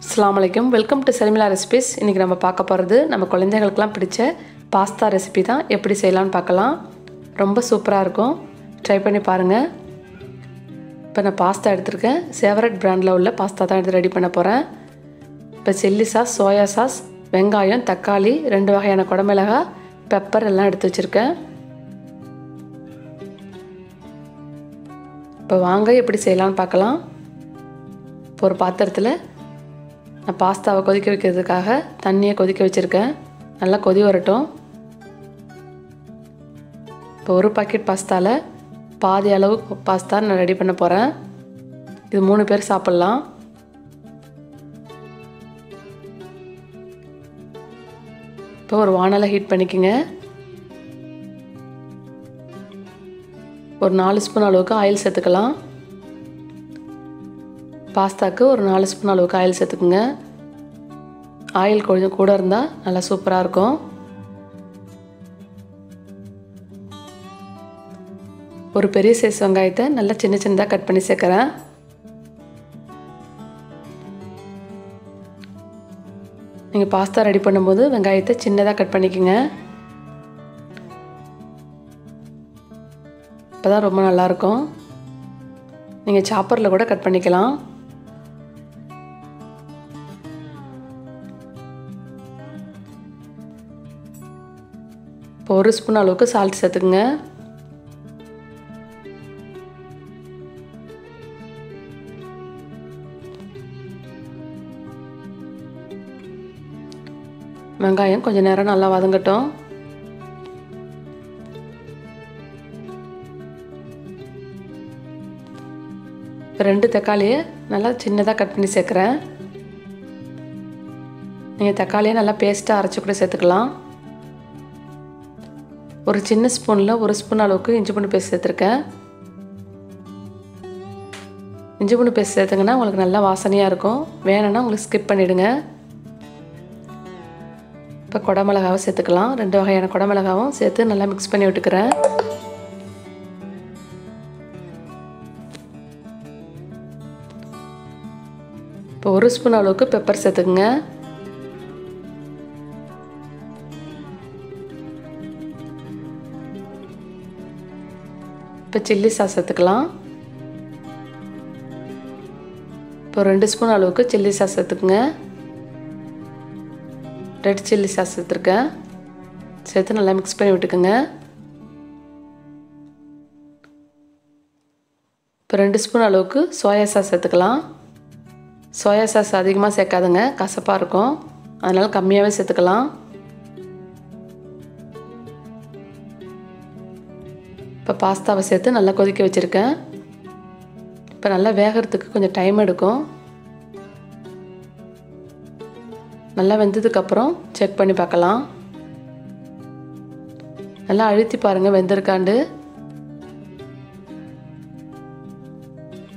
அஸ்ஸலாமு அலைக்கும். Welcome to Sharmila recipes. இன்றைக்கி நம்ம பார்க்க போகிறது நம்ம குழந்தைகளுக்கெல்லாம் பிடிச்ச பாஸ்தா ரெசிபி தான். எப்படி செய்யலான்னு பார்க்கலாம். ரொம்ப சூப்பராக இருக்கும், ட்ரை பண்ணி பாருங்கள். இப்போ நான் பாஸ்தா எடுத்துருக்கேன். ஃபேவரட் பிராண்டில் உள்ள பாஸ்தா தான் எடுத்து ரெடி பண்ண போகிறேன். இப்போ சில்லி சாஸ், சோயா சாஸ், வெங்காயம், தக்காளி, 2 வகையான குடமிளகாய், பெப்பர் எல்லாம் எடுத்து வச்சுருக்கேன். இப்போ வாங்க எப்படி செய்யலான்னு பார்க்கலாம். இப்போ ஒரு பாத்திரத்தில் நான் பாஸ்தாவை கொதிக்க வைக்கிறதுக்காக தண்ணியை கொதிக்க வச்சுருக்கேன். நல்லா கொதி வரட்டும். இப்போ ஒரு பாக்கெட் பாஸ்தாவில் பாதி அளவு பாஸ்தா நான் ரெடி பண்ண போகிறேன். இது 3 பேர் சாப்பிட்லாம். இப்போ ஒரு வானலை ஹீட் பண்ணிக்கோங்க. ஒரு 4 ஸ்பூன் அளவுக்கு ஆயில் சேர்த்துக்கலாம். பாஸ்தாவுக்கு ஒரு 4 ஸ்பூன் அளவுக்கு ஆயில் சேர்த்துக்குங்க. ஆயில் கொஞ்சம் கூட இருந்தால் நல்லா சூப்பராக இருக்கும். ஒரு பெரிய சைஸ் வெங்காயத்தை நல்லா சின்ன சின்னதாக கட் பண்ணி சேர்க்குறேன். நீங்கள் பாஸ்தா ரெடி பண்ணும்போது வெங்காயத்தை சின்னதாக கட் பண்ணிக்கோங்க. இப்போ தான் ரொம்ப நல்லாயிருக்கும். நீங்கள் சாப்பரில் கூட கட் பண்ணிக்கலாம். இப்போ 1 ஸ்பூன் அளவுக்கு சால்ட் சேர்த்துக்குங்க. வெங்காயம் கொஞ்சம் நேரம் நல்லா வதங்கட்டும். இப்போ 2 தக்காளியை நல்லா சின்னதாக கட் பண்ணி சேர்க்குறேன். நீங்கள் தக்காளியை நல்லா பேஸ்ட்டாக அரைச்சி கூட சேர்த்துக்கலாம். ஒரு சின்ன ஸ்பூனில் 1 ஸ்பூன் அளவுக்கு இஞ்சி பூண்டு பேஸ்ட் சேர்த்துருக்கேன். இஞ்சி பூண்டு பேஸ்ட் சேர்த்துங்கன்னா உங்களுக்கு நல்லா வாசனையாக இருக்கும். வேணும்னா உங்களுக்கு ஸ்கிப் பண்ணிவிடுங்க. இப்போ குடமிளகாவை சேர்த்துக்கலாம். 2 வகையான குடமிளகாவும் சேர்த்து நல்லா மிக்ஸ் பண்ணி விட்டுக்கிறேன். இப்போ 1 ஸ்பூன் அளவுக்கு பெப்பர் சேர்த்துக்குங்க. இப்போ சில்லி சாஸ் சேர்த்துக்கலாம். இப்போ 2 ஸ்பூன் அளவுக்கு சில்லி சாஸ் சேர்த்துக்குங்க. ரெட் சில்லி சாஸ் சேர்த்துருக்கேன். சேர்த்து நல்லா மிக்ஸ் பண்ணி விட்டுக்குங்க. இப்போ 2 ஸ்பூன் அளவுக்கு சோயா சாஸ் சேர்த்துக்கலாம். சோயா சாஸ் அதிகமாக சேர்க்காதுங்க, கசப்பாக இருக்கும். அதனால் கம்மியாகவே சேர்த்துக்கலாம். இப்போ பாஸ்தாவை சேர்த்து நல்லா கொதிக்க வச்சுருக்கேன். இப்போ நல்லா வேகிறதுக்கு கொஞ்சம் டைம் எடுக்கும். நல்லா வெந்ததுக்கப்புறம் செக் பண்ணி பார்க்கலாம். நல்லா அழுத்தி பாருங்கள் வெந்திருக்காண்டு.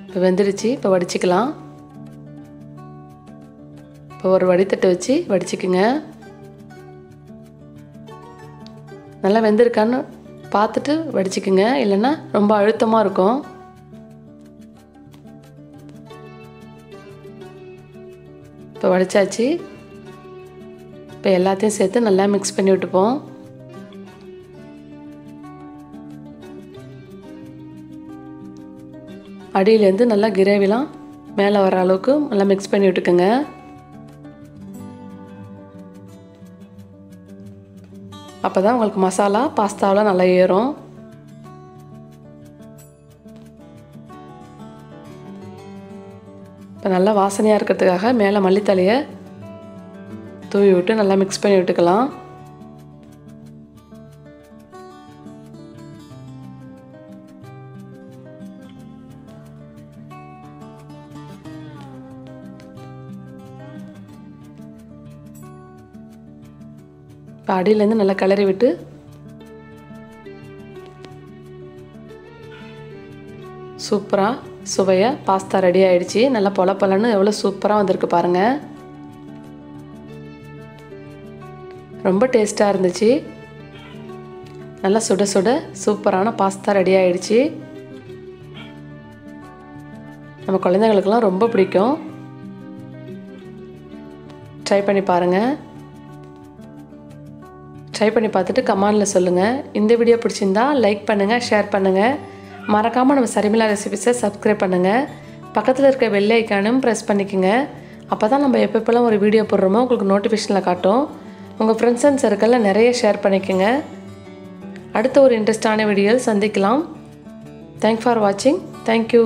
இப்போ வெந்துடுச்சு. இப்போ வடிச்சிக்கலாம். இப்போ ஒரு வடித்தட்டை வச்சு வடிச்சிக்குங்க. நல்லா வெந்திருக்கான்னு பார்த்துட்டு வடிச்சிக்குங்க, இல்லைன்னா ரொம்ப அழுத்தமாக இருக்கும். இப்போ வடித்தாச்சு. இப்போ எல்லாத்தையும் சேர்த்து நல்லா மிக்ஸ் பண்ணி விட்டுப்போம். அடியிலேருந்து நல்லா கிரேவிலாம் மேலே வர அளவுக்கு நல்லா மிக்ஸ் பண்ணி விட்டுக்குங்க. அப்போ தான் உங்களுக்கு மசாலா பாஸ்தாவில் நல்லா ஏறும். இப்போ நல்லா வாசனையாக இருக்கிறதுக்காக மேலே மல்லித்தலையை தூவி விட்டு நல்லா மிக்ஸ் பண்ணி விட்டுக்கலாம். இப்போ அடியிலேருந்து நல்லா கிளறி விட்டு சூப்பராக சுவையாக பாஸ்தா ரெடி ஆகிடுச்சு. நல்லா பொலன்னு எவ்வளோ சூப்பராக வந்திருக்கு பாருங்கள். ரொம்ப டேஸ்ட்டாக இருந்துச்சு. நல்லா சுட சுட சூப்பரான பாஸ்தா ரெடி ஆகிடுச்சு. நம்ம குழந்தைகளுக்கெல்லாம் ரொம்ப பிடிக்கும். ட்ரை பண்ணி பாருங்கள். ட்ரை பண்ணி பார்த்துட்டு கமெண்டில் சொல்லுங்கள். இந்த வீடியோ பிடிச்சிருந்தா லைக் பண்ணுங்கள், ஷேர் பண்ணுங்கள். மறக்காமல் நம்ம சரிமிலா ரெசிபிஸை சப்ஸ்கிரைப் பண்ணுங்கள். பக்கத்தில் இருக்க பெல் ஐக்கானும் ப்ரெஸ் பண்ணிக்கோங்க. அப்போ தான் நம்ம எப்பப்போலாம் ஒரு வீடியோ போடுறோமோ உங்களுக்கு நோட்டிஃபிகேஷனில் காட்டும். உங்கள் ஃப்ரெண்ட்ஸ் அண்ட் சர்க்கிளில் நிறைய ஷேர் பண்ணிக்கோங்க. அடுத்த ஒரு இன்ட்ரெஸ்டான வீடியோவில் சந்திக்கலாம். தேங்க்ஸ் ஃபார் வாட்சிங். தேங்க்யூ.